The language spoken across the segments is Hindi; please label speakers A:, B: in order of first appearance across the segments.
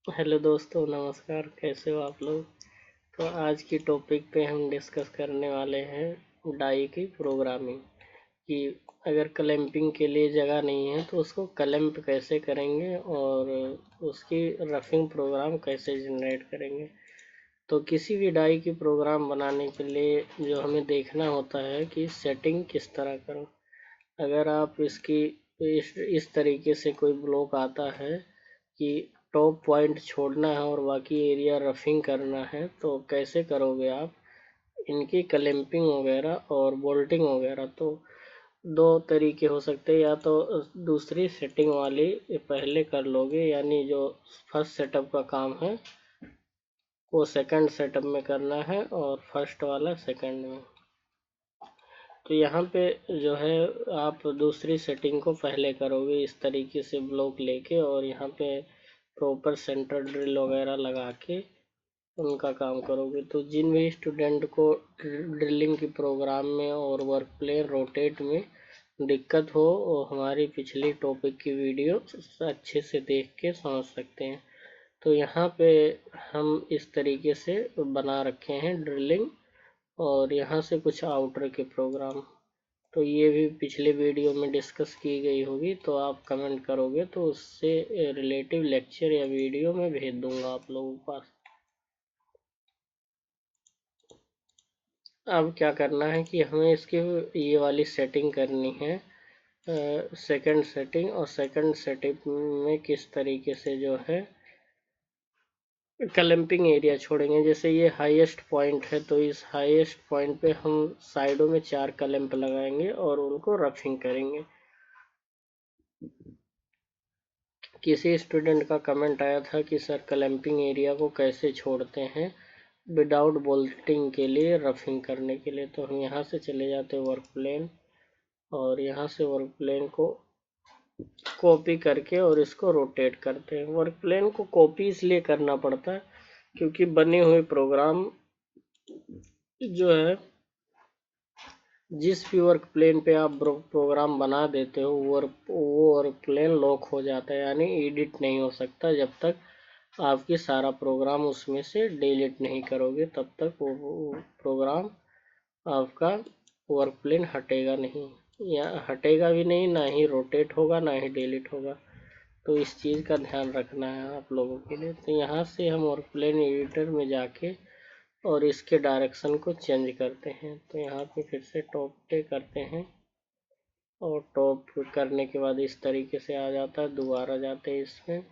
A: हेलो दोस्तों, नमस्कार। कैसे हो आप लोग? तो आज की टॉपिक पे हम डिस्कस करने वाले हैं डाई की प्रोग्रामिंग कि अगर क्लैंपिंग के लिए जगह नहीं है तो उसको क्लैंप कैसे करेंगे और उसकी रफिंग प्रोग्राम कैसे जनरेट करेंगे। तो किसी भी डाई की प्रोग्राम बनाने के लिए जो हमें देखना होता है कि सेटिंग किस तरह करो। अगर आप इसकी इस तरीके से कोई ब्लॉक आता है कि टॉप पॉइंट छोड़ना है और बाकी एरिया रफिंग करना है, तो कैसे करोगे आप इनकी क्लैंपिंग वगैरह और बोल्टिंग वगैरह। तो दो तरीके हो सकते हैं, या तो दूसरी सेटिंग वाली पहले कर लोगे, यानी जो फर्स्ट सेटअप का काम है वो सेकंड सेटअप में करना है और फर्स्ट वाला सेकंड में। तो यहाँ पे जो है आप दूसरी सेटिंग को पहले करोगे इस तरीके से ब्लॉक लेके, और यहाँ पे प्रॉपर सेंटर ड्रिल वगैरह लगा के उनका काम करोगे। तो जिन भी स्टूडेंट को ड्रिलिंग की प्रोग्राम में और वर्क प्लेन रोटेट में दिक्कत हो, वो हमारी पिछली टॉपिक की वीडियो अच्छे से देख के समझ सकते हैं। तो यहाँ पे हम इस तरीके से बना रखे हैं ड्रिलिंग, और यहाँ से कुछ आउटर के प्रोग्राम। तो ये भी पिछले वीडियो में डिस्कस की गई होगी, तो आप कमेंट करोगे तो उससे रिलेटिव लेक्चर या वीडियो मैं भेज दूंगा आप लोगों के पास। अब क्या करना है कि हमें इसकी ये वाली सेटिंग करनी है, सेकंड सेटिंग। और सेकंड सेटिंग में किस तरीके से जो है क्लैंपिंग एरिया छोड़ेंगे। जैसे ये हाईएस्ट पॉइंट है, तो इस हाईएस्ट पॉइंट पे हम साइडों में 4 क्लैंप लगाएंगे और उनको रफिंग करेंगे। किसी स्टूडेंट का कमेंट आया था कि सर क्लैंपिंग एरिया को कैसे छोड़ते हैं विदाउट बोल्टिंग के लिए, रफिंग करने के लिए। तो हम यहाँ से चले जाते हैं वर्क प्लेन, और यहाँ से वर्क प्लेन को कॉपी करके और इसको रोटेट करते हैं। वर्क प्लेन को कॉपी इसलिए करना पड़ता है क्योंकि बने हुए प्रोग्राम जो है, जिस भी वर्क प्लेन पे आप प्रोग्राम बना देते हो वो वर्क प्लेन लॉक हो जाता है, यानी एडिट नहीं हो सकता। जब तक आपकी सारा प्रोग्राम उसमें से डिलीट नहीं करोगे तब तक वो प्रोग्राम आपका वर्क प्लेन हटेगा नहीं, या हटेगा भी नहीं, ना ही रोटेट होगा, ना ही डिलीट होगा। तो इस चीज़ का ध्यान रखना है आप लोगों के लिए। तो यहाँ से हम वर्क प्लेन एडिटर में जाके और इसके डायरेक्शन को चेंज करते हैं। तो यहाँ पे फिर से टॉप पे करते हैं, और टॉप करने के बाद इस तरीके से आ जाता है। दोबारा जाते हैं इसमें,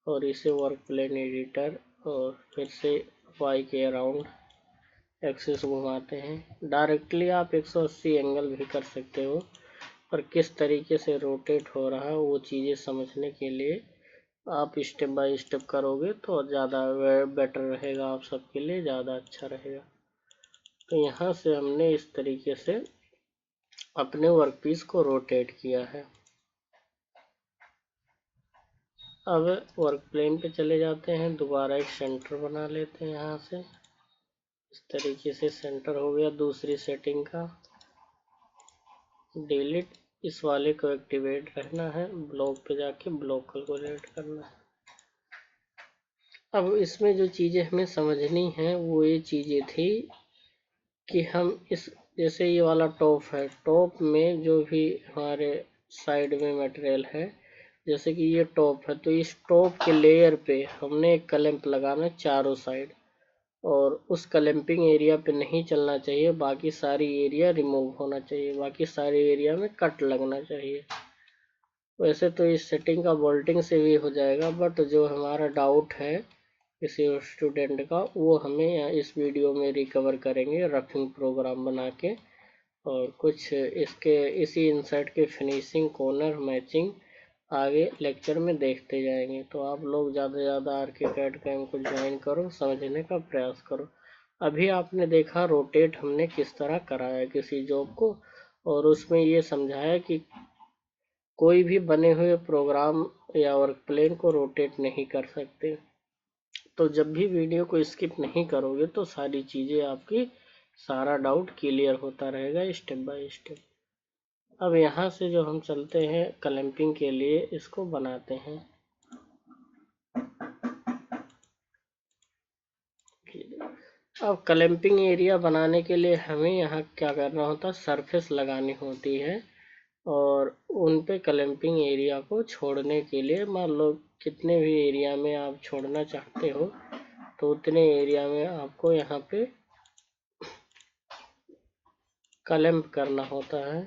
A: और इसे वर्क प्लेन एडिटर, और फिर से वाई के अराउंड एक्सिस घुमाते हैं। डायरेक्टली आप 180 एंगल भी कर सकते हो, पर किस तरीके से रोटेट हो रहा है वो चीज़ें समझने के लिए आप स्टेप बाय स्टेप करोगे तो ज़्यादा बेटर रहेगा, आप सबके लिए ज़्यादा अच्छा रहेगा। तो यहाँ से हमने इस तरीके से अपने वर्कपीस को रोटेट किया है। अब वर्क प्लेन पे चले जाते हैं, दोबारा एक सेंटर बना लेते हैं। यहाँ से इस तरीके से सेंटर हो गया। दूसरी सेटिंग का डिलीट, इस वाले को एक्टिवेट रहना है, ब्लॉक पे जाके ब्लॉक कैलकुलेट करना है। अब इसमें जो चीज़ें हमें समझनी है वो ये चीज़ें थी कि हम इस, जैसे ये वाला टॉप है, टॉप में जो भी हमारे साइड में मटेरियल है, जैसे कि ये टॉप है, तो इस टॉप के लेयर पे हमने एक क्लैंप लगाना चारों साइड, और उस क्लैंपिंग एरिया पे नहीं चलना चाहिए, बाकी सारी एरिया रिमूव होना चाहिए, बाकी सारी एरिया में कट लगना चाहिए। वैसे तो इस सेटिंग का बोल्टिंग से भी हो जाएगा, बट जो हमारा डाउट है किसी स्टूडेंट का, वो हमें इस वीडियो में रिकवर करेंगे रफिंग प्रोग्राम बना के, और कुछ इसके इसी इंसर्ट के फिनिशिंग, कॉर्नर मैचिंग आगे लेक्चर में देखते जाएंगे। तो आप लोग ज़्यादा से ज़्यादा आर्किकैड कैम्प को ज्वाइन करो, समझने का प्रयास करो। अभी आपने देखा रोटेट हमने किस तरह कराया किसी जॉब को, और उसमें ये समझाया कि कोई भी बने हुए प्रोग्राम या वर्क प्लेन को रोटेट नहीं कर सकते। तो जब भी वीडियो को स्किप नहीं करोगे तो सारी चीज़ें आपकी, सारा डाउट क्लियर होता रहेगा स्टेप बाय स्टेप। अब यहाँ से जो हम चलते हैं क्लैंपिंग के लिए, इसको बनाते हैं। अब क्लैंपिंग एरिया बनाने के लिए हमें यहाँ क्या करना होता है, सरफेस लगानी होती है, और उन पे क्लैंपिंग एरिया को छोड़ने के लिए मान लो कितने भी एरिया में आप छोड़ना चाहते हो तो उतने एरिया में आपको यहाँ पे क्लैंप करना होता है।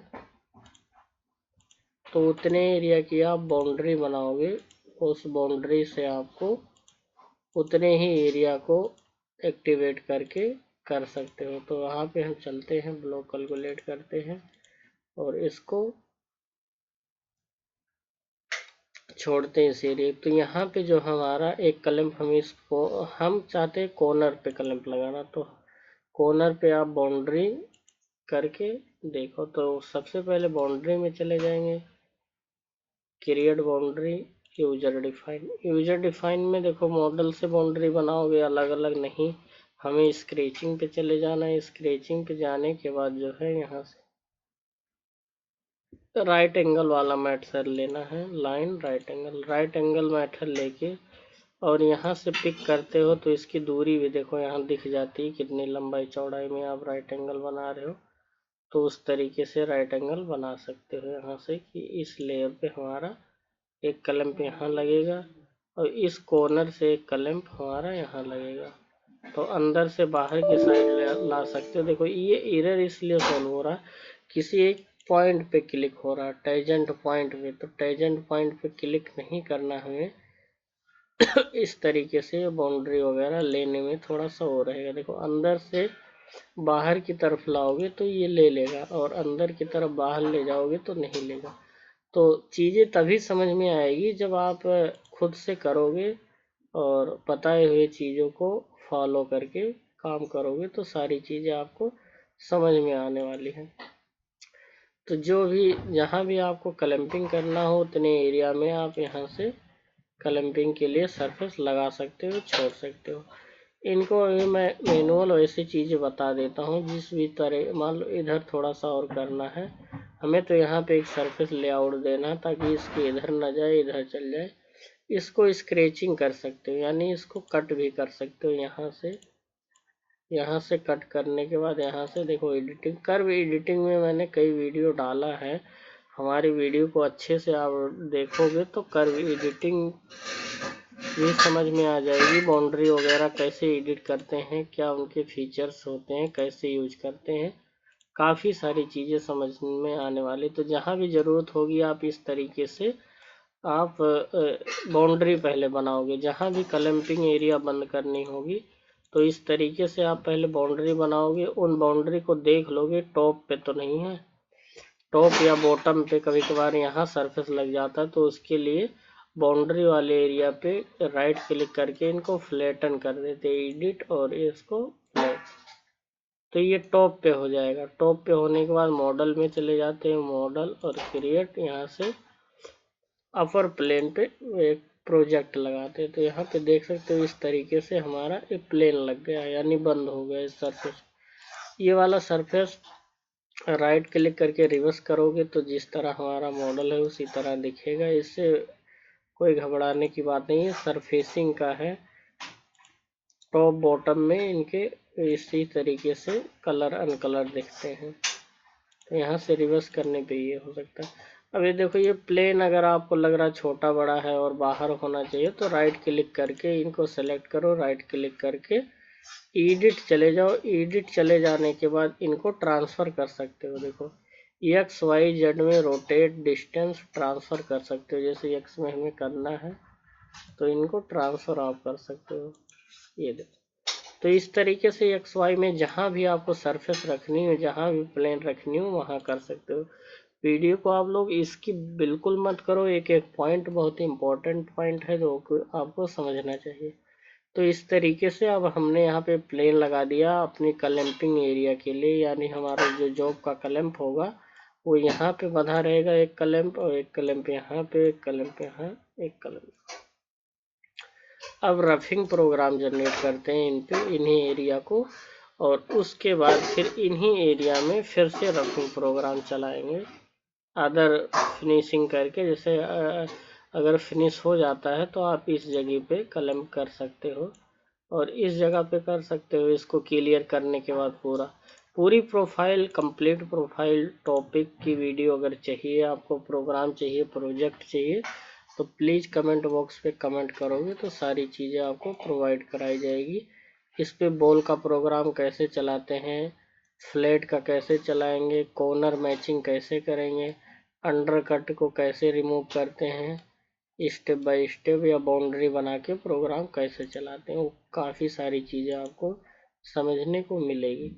A: तो उतने एरिया की आप बाउंड्री बनाओगे, उस बाउंड्री से आपको उतने ही एरिया को एक्टिवेट करके कर सकते हो। तो वहाँ पे हम चलते हैं, ब्लॉक कैलकुलेट करते हैं और इसको छोड़ते हैं इस एरिया। तो यहाँ पे जो हमारा एक क्लैंप, हम चाहते हैं कॉर्नर पे क्लैंप लगाना, तो कॉर्नर पे आप बाउंड्री करके देखो। तो सबसे पहले बाउंड्री में चले जाएंगे, क्रिएट बाउंड्री, यूजर डिफाइन में देखो मॉडल से बाउंड्री बनाओगे, अलग अलग नहीं। हमें स्क्रेचिंग पे चले जाना है। स्क्रेचिंग पे जाने के बाद जो है यहाँ से राइट एंगल वाला मेथड लेना है, लाइन राइट एंगल मेथड लेके और यहाँ से पिक करते हो तो इसकी दूरी भी देखो यहाँ दिख जाती है, कितनी लंबाई चौड़ाई में आप राइट एंगल बना रहे हो। तो उस तरीके से राइट एंगल बना सकते हो यहाँ से कि इस लेयर पे हमारा एक क्लैंप यहाँ लगेगा और इस कॉर्नर से एक क्लैंप हमारा यहाँ लगेगा। तो अंदर से बाहर की साइड ला सकते हो। देखो ये एरर इसलिए सॉल्व हो रहा है, किसी एक पॉइंट पे क्लिक हो रहा है, टेंजेंट पॉइंट पे। तो टेंजेंट पॉइंट पे क्लिक नहीं करना हमें। इस तरीके से बाउंड्री वगैरह लेने में थोड़ा सा हो रहेगा। देखो अंदर से बाहर की तरफ लाओगे तो ये ले लेगा और अंदर की तरफ बाहर ले जाओगे तो नहीं लेगा। तो चीज़ें तभी समझ में आएगी जब आप खुद से करोगे और बताए हुए चीज़ों को फॉलो करके काम करोगे तो सारी चीज़ें आपको समझ में आने वाली हैं। तो जो भी जहाँ भी आपको क्लैंपिंग करना हो उतने एरिया में आप यहाँ से क्लैंपिंग के लिए सरफेस लगा सकते हो, छोड़ सकते हो। इनको अभी मैं मैनुअल वैसी चीज़ें बता देता हूँ जिस भी तरह। मान लो इधर थोड़ा सा और करना है हमें, तो यहाँ पे एक सरफेस लेआउट देना है ताकि इसके इधर न जाए, इधर चल जाए। इसको स्क्रैचिंग कर सकते हो, यानी इसको कट भी कर सकते हो। यहाँ से कट करने के बाद यहाँ से देखो एडिटिंग, कर्व एडिटिंग में मैंने कई वीडियो डाला है। हमारी वीडियो को अच्छे से आप देखोगे तो कर्व एडिटिंग भी समझ में आ जाएगी। बाउंड्री वगैरह कैसे एडिट करते हैं, क्या उनके फीचर्स होते हैं, कैसे यूज करते हैं, काफ़ी सारी चीज़ें समझ में आने वाली। तो जहाँ भी ज़रूरत होगी आप इस तरीके से आप बाउंड्री पहले बनाओगे। जहाँ भी क्लैंपिंग एरिया बंद करनी होगी तो इस तरीके से आप पहले बाउंड्री बनाओगे। उन बाउंड्री को देख लोगे, टॉप पे तो नहीं है, टॉप या बॉटम पे कभी कभार यहाँ सरफेस लग जाता है। तो उसके लिए बाउंड्री वाले एरिया पे राइट क्लिक करके इनको फ्लैटन कर देते हैं, एडिट, और इसको फ्लैट। तो ये टॉप पे हो जाएगा। टॉप पे होने के बाद मॉडल में चले जाते हैं, मॉडल और क्रिएट, यहाँ से अपर प्लेन पे एक प्रोजेक्ट लगाते हैं। तो यहाँ पे देख सकते हो इस तरीके से हमारा एक प्लेन लग गया, यानी बंद हो गया इस सरफेस। ये वाला सरफेस राइट क्लिक करके रिवर्स करोगे तो जिस तरह हमारा मॉडल है उसी तरह दिखेगा। इससे कोई घबराने की बात नहीं है, सरफेसिंग का है। टॉप बॉटम में इनके इसी तरीके से कलर अनकलर दिखते हैं। तो यहाँ से रिवर्स करने पे ये हो सकता है। अब ये देखो ये प्लेन अगर आपको लग रहा है छोटा बड़ा है और बाहर होना चाहिए तो राइट क्लिक करके इनको सेलेक्ट करो, राइट क्लिक करके एडिट चले जाओ। एडिट चले जाने के बाद इनको ट्रांसफ़र कर सकते हो। देखो एक्स वाई जेड में रोटेट, डिस्टेंस ट्रांसफ़र कर सकते हो। जैसे एक्स में हमें करना है तो इनको ट्रांसफ़र आप कर सकते हो। ये देखो, तो इस तरीके से एक्स वाई में जहाँ भी आपको सरफेस रखनी हो, जहाँ भी प्लेन रखनी हो वहाँ कर सकते हो। वीडियो को आप लोग इसकी बिल्कुल मत करो, एक एक पॉइंट बहुत ही इम्पोर्टेंट पॉइंट है जो आपको समझना चाहिए। तो इस तरीके से अब हमने यहाँ पे प्लेन लगा दिया अपनी क्लैंपिंग एरिया के लिए, यानी हमारा जो जॉब का क्लैंप होगा वो यहाँ पे बंधा रहेगा, एक क्लैंप, और एक क्लैंप यहाँ पे, एक क्लैंप यहाँ, एक क्लैंप। अब रफिंग प्रोग्राम जनरेट करते हैं इन पे, इन्हीं एरिया को, और उसके बाद फिर इन्हीं एरिया में फिर से रफिंग प्रोग्राम चलाएंगे। अदर फिनिशिंग करके, जैसे अगर फिनिश हो जाता है तो आप इस जगह पे कलम कर सकते हो और इस जगह पे कर सकते हो। इसको क्लियर करने के बाद पूरी प्रोफाइल, कंप्लीट प्रोफाइल टॉपिक की वीडियो अगर चाहिए आपको, प्रोग्राम चाहिए, प्रोजेक्ट चाहिए, तो प्लीज़ कमेंट बॉक्स पे कमेंट करोगे तो सारी चीज़ें आपको प्रोवाइड कराई जाएगी। इस पे बॉल का प्रोग्राम कैसे चलाते हैं, फ्लैट का कैसे चलाएंगे, कॉर्नर मैचिंग कैसे करेंगे, अंडर कट को कैसे रिमूव करते हैं, स्टेप बाय स्टेप या बाउंड्री बना के प्रोग्राम कैसे चलाते हैं, वो काफ़ी सारी चीज़ें आपको समझने को मिलेगी।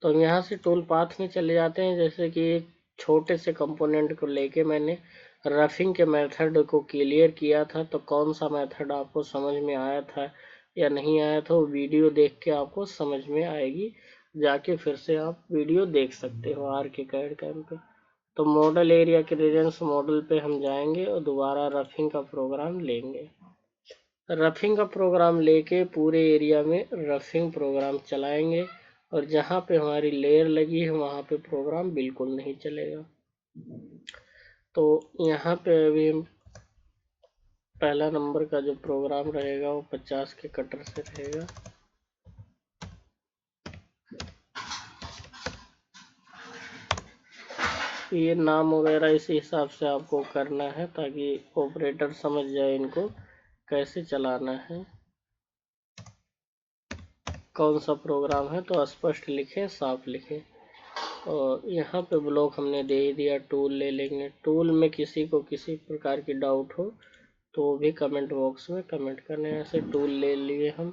A: तो हम यहाँ से टूल पाथ में चले जाते हैं। जैसे कि एक छोटे से कंपोनेंट को लेके मैंने रफिंग के मेथड को क्लियर किया था, तो कौन सा मेथड आपको समझ में आया था या नहीं आया था, वो वीडियो देख के आपको समझ में आएगी। जाके फिर से आप वीडियो देख सकते हो आर्किकैड कैम पे। तो मॉडल एरिया के रेडियंस मॉडल पे हम जाएंगे और दोबारा रफिंग का प्रोग्राम लेंगे। रफिंग का प्रोग्राम लेके पूरे एरिया में रफिंग प्रोग्राम चलाएंगे और जहाँ पे हमारी लेयर लगी है वहाँ पे प्रोग्राम बिल्कुल नहीं चलेगा। तो यहाँ पे अभी हम पहला नंबर का जो प्रोग्राम रहेगा वो 50 के कटर से रहेगा। ये नाम वगैरह इसी हिसाब से आपको करना है ताकि ऑपरेटर समझ जाए इनको कैसे चलाना है, कौन सा प्रोग्राम है, तो स्पष्ट लिखें, साफ लिखें। और यहाँ पे ब्लॉक हमने दे ही दिया। टूल ले लेंगे। टूल में किसी को किसी प्रकार की डाउट हो तो वो भी कमेंट बॉक्स में कमेंट करने। ऐसे टूल ले लिए हम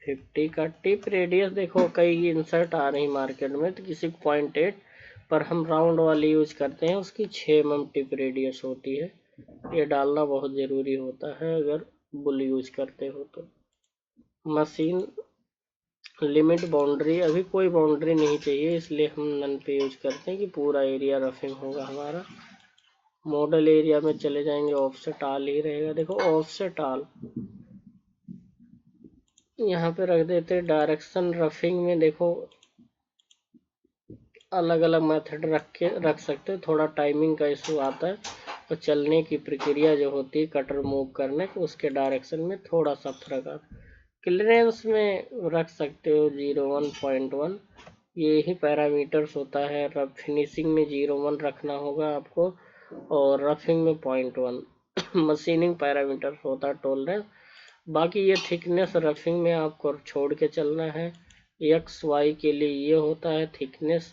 A: 50 का। टिप रेडियस देखो कई इंसर्ट आ रही मार्केट में, तो किसी 0.8 पर हम राउंड वाली यूज करते हैं, उसकी 6 mm टिप रेडियस होती है। ये डालना बहुत ज़रूरी होता है अगर बुल यूज करते हो तो। मशीन लिमिट बाउंड्री, अभी कोई बाउंड्री नहीं चाहिए इसलिए हम नन पे यूज करते हैं कि पूरा एरिया रफिंग होगा हमारा। मॉडल एरिया में चले जाएंगे, ऑफसेट आल ही रहेगा। देखो ऑफसेट आल यहाँ पे रख देते हैं। डायरेक्शन रफिंग में देखो अलग अलग मेथड रख सकते हैं। थोड़ा टाइमिंग का इशू आता है और चलने की प्रक्रिया जो होती है कटर मूव करने को, उसके डायरेक्शन में थोड़ा सा फर्क आता है। क्लियरेंस में रख सकते हो 0.1 ये ही पैरामीटर्स होता है। रफ फिनिशिंग में 0.1 रखना होगा आपको और रफिंग में 0.1 मशीनिंग पैरामीटर्स होता है टॉलरेंस। बाकी ये थिकनेस रफिंग में आपको छोड़ के चलना है। एक्स वाई के लिए ये होता है थिकनेस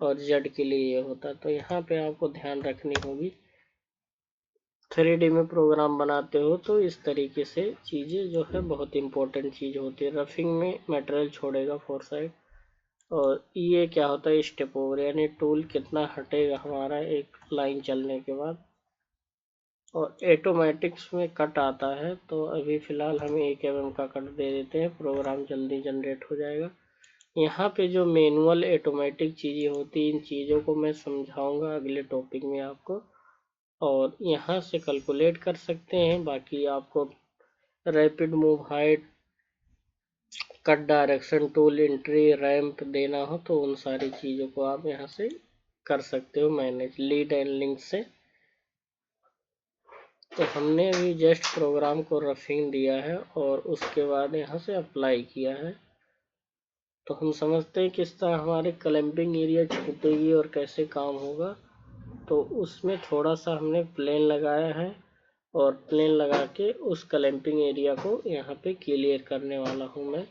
A: और जेड के लिए ये होता है, तो यहाँ पे आपको ध्यान रखनी होगी। 3D में प्रोग्राम बनाते हो तो इस तरीके से चीज़ें जो है बहुत इंपॉर्टेंट चीज़ होती है। रफिंग में मटेरियल छोड़ेगा फोर साइड। और ये क्या होता है स्टेप ओवर, यानी टूल कितना हटेगा हमारा एक लाइन चलने के बाद। और ऑटोमेटिक्स में कट आता है, तो अभी फ़िलहाल हम 1 mm का कट दे देते हैं, प्रोग्राम जल्दी जनरेट हो जाएगा। यहाँ पे जो मैनुअल ऑटोमेटिक चीज़ें होती हैं, इन चीज़ों को मैं समझाऊंगा अगले टॉपिक में आपको। और यहाँ से कैलकुलेट कर सकते हैं। बाकी आपको rapid move, height, cut direction, tool entry, ramp देना हो तो उन सारी चीज़ों को आप यहाँ से कर सकते हो मैनेज लीड एंड लिंक से। तो हमने अभी जस्ट प्रोग्राम को रफिंग दिया है और उसके बाद यहाँ से अप्लाई किया है। तो हम समझते हैं किस तरह हमारे क्लैंपिंग एरिया छूटेगी और कैसे काम होगा। तो उसमें थोड़ा सा हमने प्लेन लगाया है और प्लेन लगा के उस क्लैंपिंग एरिया को यहाँ पे क्लियर करने वाला हूँ मैं।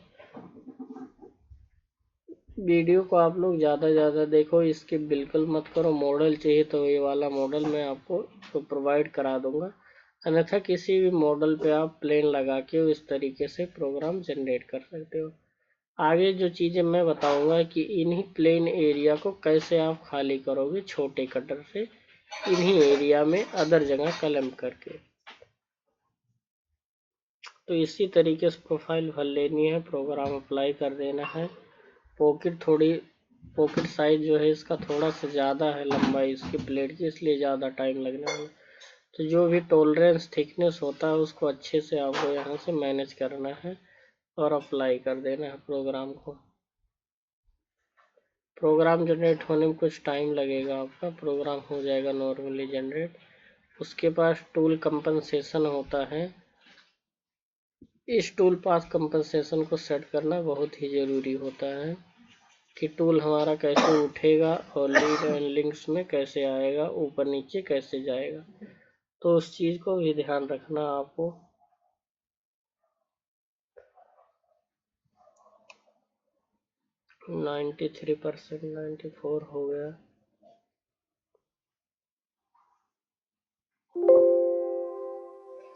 A: वीडियो को आप लोग ज़्यादा देखो, इसके बिल्कुल मत करो। मॉडल चाहिए तो ये वाला मॉडल मैं आपको तो प्रोवाइड करा दूंगा, अन्यथा किसी भी मॉडल पे आप प्लेन लगा के इस तरीके से प्रोग्राम जनरेट कर सकते हो। आगे जो चीज़ें मैं बताऊंगा कि इन्हीं प्लेन एरिया को कैसे आप खाली करोगे छोटे कटर से, इन्हीं एरिया में अदर जगह कलम करके। तो इसी तरीके से प्रोफाइल भर लेनी है, प्रोग्राम अप्लाई कर देना है। पॉकेट साइज जो है इसका थोड़ा सा ज़्यादा है लंबाई इसकी प्लेट की, इसलिए ज़्यादा टाइम लगने वाला। तो जो भी टॉलरेंस थिकनेस होता है उसको अच्छे से आपको यहाँ से मैनेज करना है और अप्लाई कर देना है प्रोग्राम को। प्रोग्राम जनरेट होने में कुछ टाइम लगेगा, आपका प्रोग्राम हो जाएगा नॉर्मली जनरेट। उसके पास टूल कंपनसेशन होता है। इस टूल पाथ कंपनसेशन को सेट करना बहुत ही ज़रूरी होता है कि टूल हमारा कैसे उठेगा और लीड एंड लिंक्स में कैसे आएगा, ऊपर नीचे कैसे जाएगा, तो उस चीज़ को भी ध्यान रखना आपको। %93 94 हो गया।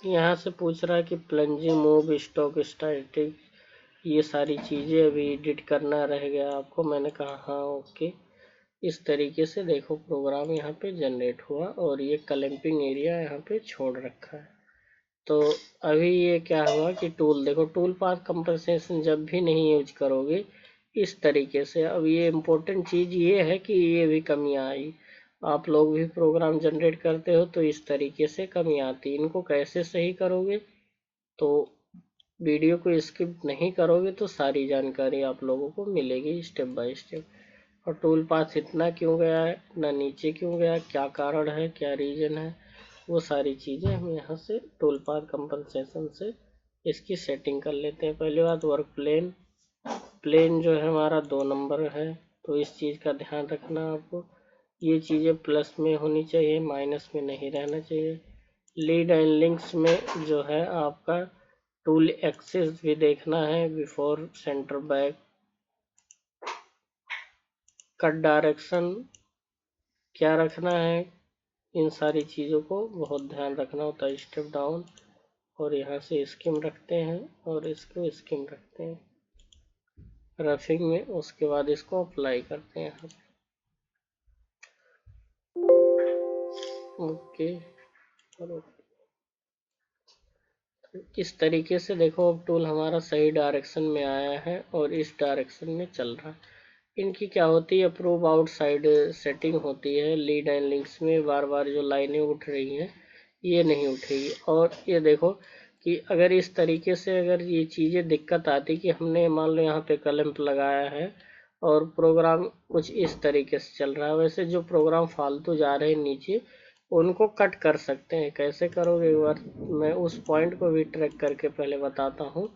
A: यहाँ से पूछ रहा है कि प्लंजिंग, मूव, स्टॉक, स्टैटिक, ये सारी चीज़ें अभी एडिट करना रह गया आपको। मैंने कहा हाँ ओके। इस तरीके से देखो प्रोग्राम यहाँ पे जनरेट हुआ और ये क्लैंपिंग एरिया यहाँ पे छोड़ रखा है। तो अभी ये क्या हुआ कि टूल देखो, टूल पाथ कंपनसेशन जब भी नहीं यूज करोगे इस तरीके से। अब ये इम्पोर्टेंट चीज़ ये है कि ये भी कमियाँ आई। आप लोग भी प्रोग्राम जनरेट करते हो तो इस तरीके से कमी आती। इनको कैसे सही करोगे, तो वीडियो को स्किप नहीं करोगे तो सारी जानकारी आप लोगों को मिलेगी स्टेप बाय स्टेप। और टूल पाथ इतना क्यों गया है, इतना नीचे क्यों गया, क्या कारण है, क्या रीजन है, वो सारी चीज़ें हम यहाँ से टूल पाथ कंपनसेशन से इसकी सेटिंग कर लेते हैं। पहली बात, वर्क प्लेन, प्लेन जो है हमारा 2 नंबर है, तो इस चीज़ का ध्यान रखना आपको। ये चीज़ें प्लस में होनी चाहिए, माइनस में नहीं रहना चाहिए। लीड एंड लिंक्स में जो है आपका टूल एक्सेस भी देखना है, before, centre, back, cut direction क्या रखना है, इन सारी चीज़ों को बहुत ध्यान रखना होता है। स्टेप डाउन, और यहाँ से स्कीम रखते हैं और इसको स्कीम रखते हैं रफिंग में। उसके बाद इसको अप्लाई करते हैं यहाँ पे। ओके, और इस तरीके से देखो अब टूल हमारा सही डायरेक्शन में आया है और इस डायरेक्शन में चल रहा है। इनकी क्या होती है, अप्रूव आउटसाइड सेटिंग होती है। लीड एंड लिंक्स में बार बार जो लाइनें उठ रही हैं ये नहीं उठेगी। और ये देखो कि अगर इस तरीके से अगर ये चीज़ें दिक्कत आती कि हमने मान लो यहाँ पे क्लैंप लगाया है और प्रोग्राम कुछ इस तरीके से चल रहा है, वैसे जो प्रोग्राम फालतू जा रहे हैं नीचे उनको कट कर सकते हैं। कैसे करोगे, एक बार मैं उस पॉइंट को भी ट्रैक करके पहले बताता हूँ,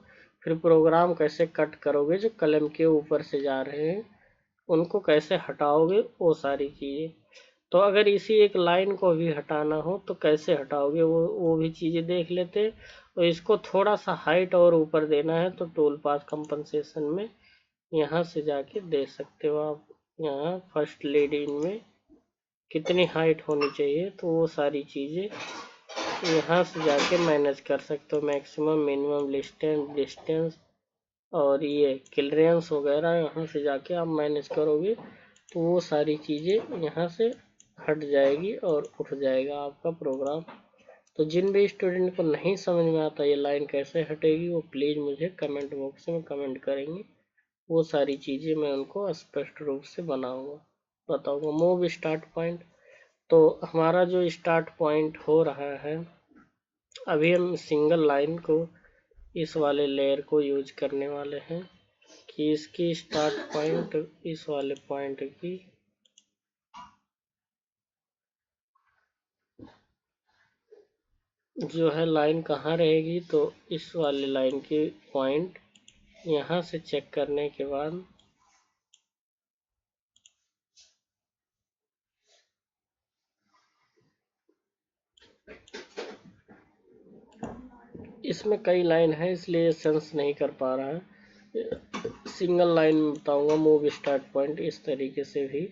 A: फिर प्रोग्राम कैसे कट करोगे जो क्लैंप के ऊपर से जा रहे हैं उनको कैसे हटाओगे, वो सारी चीज़ें। तो अगर इसी एक लाइन को भी हटाना हो तो कैसे हटाओगे, वो भी चीज़ें देख लेते हैं। और इसको थोड़ा सा हाइट और ऊपर देना है तो टूल पाथ कंपनसेशन में यहाँ से जाके दे सकते हो आप। यहाँ फर्स्ट लीड इन में कितनी हाइट होनी चाहिए, तो वो सारी चीज़ें यहाँ से जाके मैनेज कर सकते हो। मैक्सिमम, मिनिमम, डिस्टेंस और ये क्लियरेंस वगैरह यहाँ से जाके आप मैनेज करोगे तो वो सारी चीज़ें यहाँ से हट जाएगी और उठ जाएगा आपका प्रोग्राम। तो जिन भी स्टूडेंट को नहीं समझ में आता ये लाइन कैसे हटेगी, वो प्लीज़ मुझे कमेंट बॉक्स में कमेंट करेंगे। वो सारी चीज़ें मैं उनको स्पष्ट रूप से बताऊंगा। मूव स्टार्ट पॉइंट, तो हमारा जो स्टार्ट पॉइंट हो रहा है, अभी हम सिंगल लाइन को इस वाले लेयर को यूज करने वाले हैं कि इसकी स्टार्ट पॉइंट इस वाले पॉइंट की जो है लाइन कहाँ रहेगी, तो इस वाले लाइन की पॉइंट यहाँ से चेक करने के बाद इसमें कई लाइन है इसलिए सेंस नहीं कर पा रहा है। सिंगल लाइन में बताऊंगा। मूव स्टार्ट पॉइंट इस तरीके से भी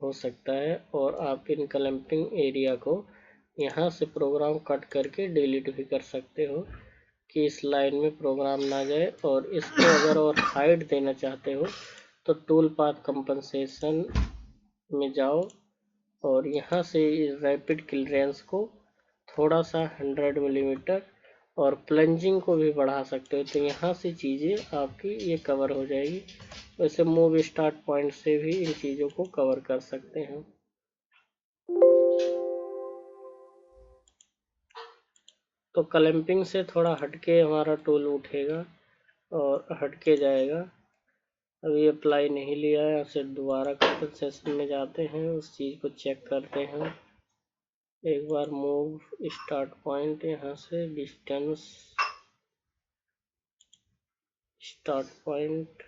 A: हो सकता है और आप इन क्लैंपिंग एरिया को यहाँ से प्रोग्राम कट करके डिलीट भी कर सकते हो कि इस लाइन में प्रोग्राम ना जाए। और इसको अगर और हाइट देना चाहते हो तो टूल पाथ कंपनसेशन में जाओ और यहाँ से रैपिड क्लियरेंस को थोड़ा सा 100 मिलीमीटर और प्लंजिंग को भी बढ़ा सकते हो, तो यहाँ से चीज़ें आपकी ये कवर हो जाएगी। वैसे मूव स्टार्ट पॉइंट से भी इन चीज़ों को कवर कर सकते हैं। तो क्लैंपिंग से थोड़ा हटके हमारा टूल उठेगा और हटके जाएगा। अभी अप्लाई नहीं लिया है, यहाँ से दोबारा कट सेशन में जाते हैं, उस चीज़ को चेक करते हैं एक बार। मूव स्टार्ट पॉइंट, यहाँ से distance start point,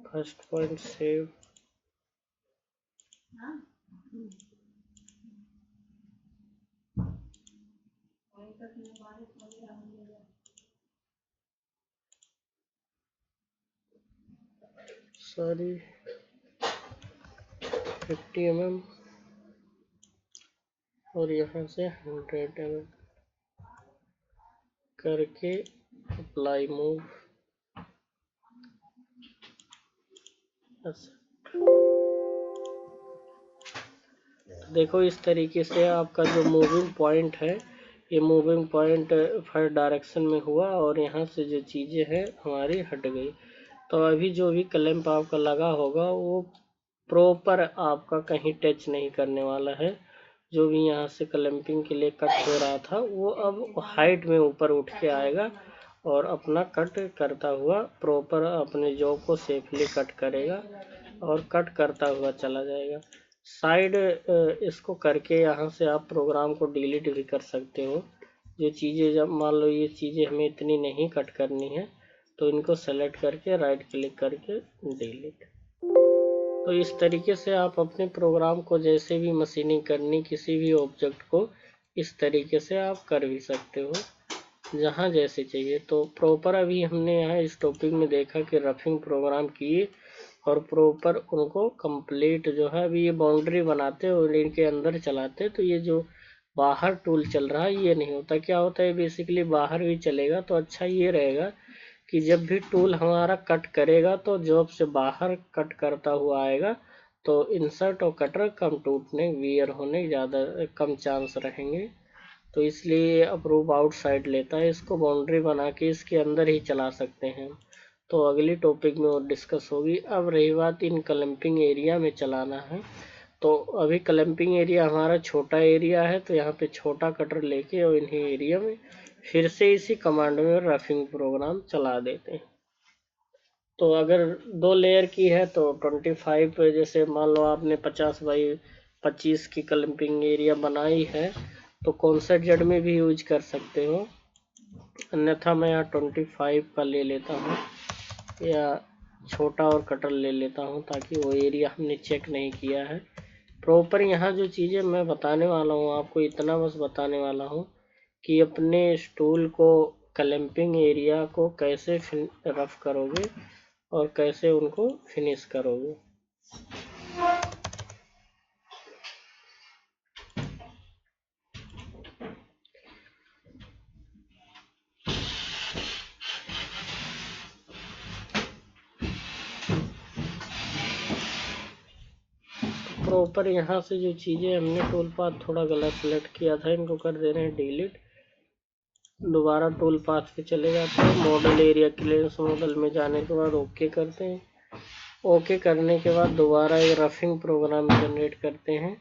A: first point save, sorry 50 mm और यहाँ से 100 mm करके अप्लाई मूव। देखो इस तरीके से आपका जो मूविंग पॉइंट है, ये मूविंग पॉइंट हर डायरेक्शन में हुआ और यहाँ से जो चीज़ें हैं हमारी हट गई। तो अभी जो भी क्लैंप आपका लगा होगा वो प्रॉपर आपका कहीं टच नहीं करने वाला है। जो भी यहाँ से क्लैंपिंग के लिए कट हो रहा था वो अब हाइट में ऊपर उठ के आएगा और अपना कट करता हुआ प्रॉपर अपने जॉब को सेफली कट करेगा और कट करता हुआ चला जाएगा। साइड इसको करके यहाँ से आप प्रोग्राम को डिलीट भी कर सकते हो। जो चीज़ें जब मान लो ये चीज़ें हमें इतनी नहीं कट करनी है तो इनको सेलेक्ट करके राइट क्लिक करके डिलीट। तो इस तरीके से आप अपने प्रोग्राम को जैसे भी मशीनिंग करनी किसी भी ऑब्जेक्ट को इस तरीके से आप कर भी सकते हो जहाँ जैसे चाहिए। तो प्रॉपर अभी हमने यहाँ इस टॉपिक में देखा कि रफिंग प्रोग्राम किए और प्रॉपर उनको कंप्लीट जो है अभी ये बाउंड्री बनाते और इनके अंदर चलाते। तो ये जो बाहर टूल चल रहा है ये नहीं होता, क्या होता है बेसिकली बाहर भी चलेगा तो अच्छा ये रहेगा कि जब भी टूल हमारा कट करेगा तो जॉब से बाहर कट करता हुआ आएगा तो इंसर्ट और कटर कम टूटने वियर होने ज़्यादा कम चांस रहेंगे। तो इसलिए अप्रूव आउटसाइड लेता है, इसको बाउंड्री बना के इसके अंदर ही चला सकते हैं। तो अगली टॉपिक में और डिस्कस होगी। अब रही बात इन क्लैंपिंग एरिया में चलाना है, तो अभी क्लैंपिंग एरिया हमारा छोटा एरिया है तो यहाँ पे छोटा कटर लेके और इन्हीं एरिया में फिर से इसी कमांड में रफिंग प्रोग्राम चला देते हैं। तो अगर 2 लेयर की है तो 25 पे, जैसे मान लो आपने 50 बाई 25 की क्लैंपिंग एरिया बनाई है तो कौन सा जेड में भी यूज कर सकते हो। अन्यथा मैं यहाँ 25 का ले लेता हूँ या छोटा और कटर ले लेता हूँ ताकि वो एरिया हमने चेक नहीं किया है। प्रॉपर यहाँ जो चीज़ें मैं बताने वाला हूँ आपको इतना बस बताने वाला हूँ कि अपने स्टूल को क्लैंपिंग एरिया को कैसे रफ करोगे और कैसे उनको फिनिश करोगे। प्रॉपर यहाँ से जो चीज़ें हमने टूल पाथ थोड़ा गलत सेलेक्ट किया था इनको कर दे रहे हैं डिलीट। दोबारा टूल पाथ पे चले जाते हैं, मॉडल एरिया क्लियरेंस मॉडल में जाने के बाद ओके करते हैं। ओके करने के बाद दोबारा एक रफिंग प्रोग्राम जनरेट करते हैं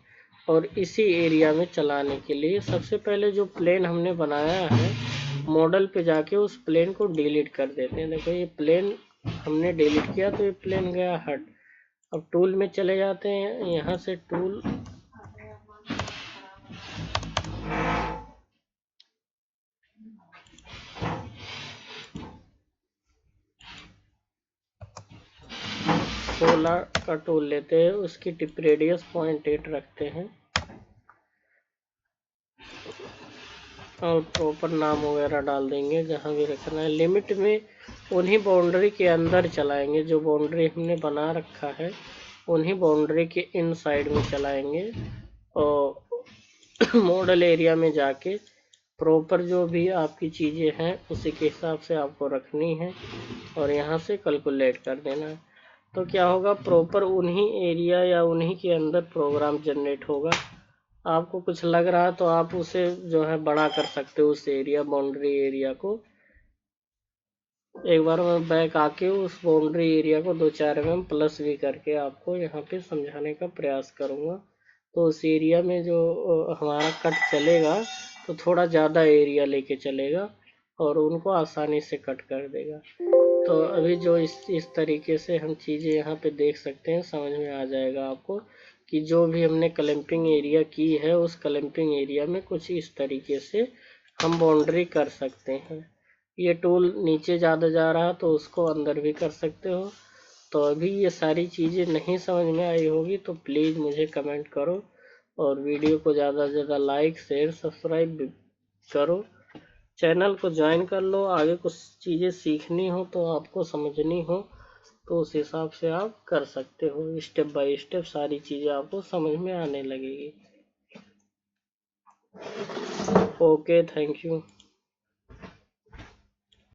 A: और इसी एरिया में चलाने के लिए सबसे पहले जो प्लेन हमने बनाया है मॉडल पे जाके उस प्लेन को डिलीट कर देते हैं। देखो ये प्लेन हमने डिलीट किया तो ये प्लेन गया हट। अब टूल में चले जाते हैं, यहाँ से टूल सोलह का टूल लेते हैं, उसकी टिप रेडियस 0.8 रखते हैं और प्रॉपर नाम वगैरह डाल देंगे जहाँ भी रखना है। लिमिट में उन्हीं बाउंड्री के अंदर चलाएंगे, जो बाउंड्री हमने बना रखा है उन्हीं बाउंड्री के इन साइड में चलाएंगे और मॉडल एरिया में जाके प्रॉपर जो भी आपकी चीज़ें हैं उसी के हिसाब से आपको रखनी है और यहाँ से कैलकुलेट कर देना है। तो क्या होगा प्रॉपर उन्हीं एरिया या उन्हीं के अंदर प्रोग्राम जनरेट होगा। आपको कुछ लग रहा है तो आप उसे जो है बड़ा कर सकते हो उस एरिया बाउंड्री एरिया को। एक बार मैं बैक आके उस बाउंड्री एरिया को 2-4 mm प्लस भी करके आपको यहाँ पे समझाने का प्रयास करूँगा। तो उस एरिया में जो हमारा कट चलेगा तो थोड़ा ज़्यादा एरिया लेके चलेगा और उनको आसानी से कट कर देगा। तो अभी जो इस तरीके से हम चीज़ें यहाँ पे देख सकते हैं, समझ में आ जाएगा आपको कि जो भी हमने क्लैंपिंग एरिया की है उस क्लैंपिंग एरिया में कुछ इस तरीके से हम बाउंड्री कर सकते हैं। ये टूल नीचे ज़्यादा जा रहा तो उसको अंदर भी कर सकते हो। तो अभी ये सारी चीज़ें नहीं समझ में आई होगी तो प्लीज़ मुझे कमेंट करो और वीडियो को ज़्यादा से ज़्यादा लाइक शेयर सब्सक्राइब करो। चैनल को ज्वाइन कर लो। आगे कुछ चीज़ें सीखनी हो तो आपको समझनी हो तो उस हिसाब से आप कर सकते हो। स्टेप बाय स्टेप सारी चीज़ें आपको समझ में आने लगेगी। Okay, thank you.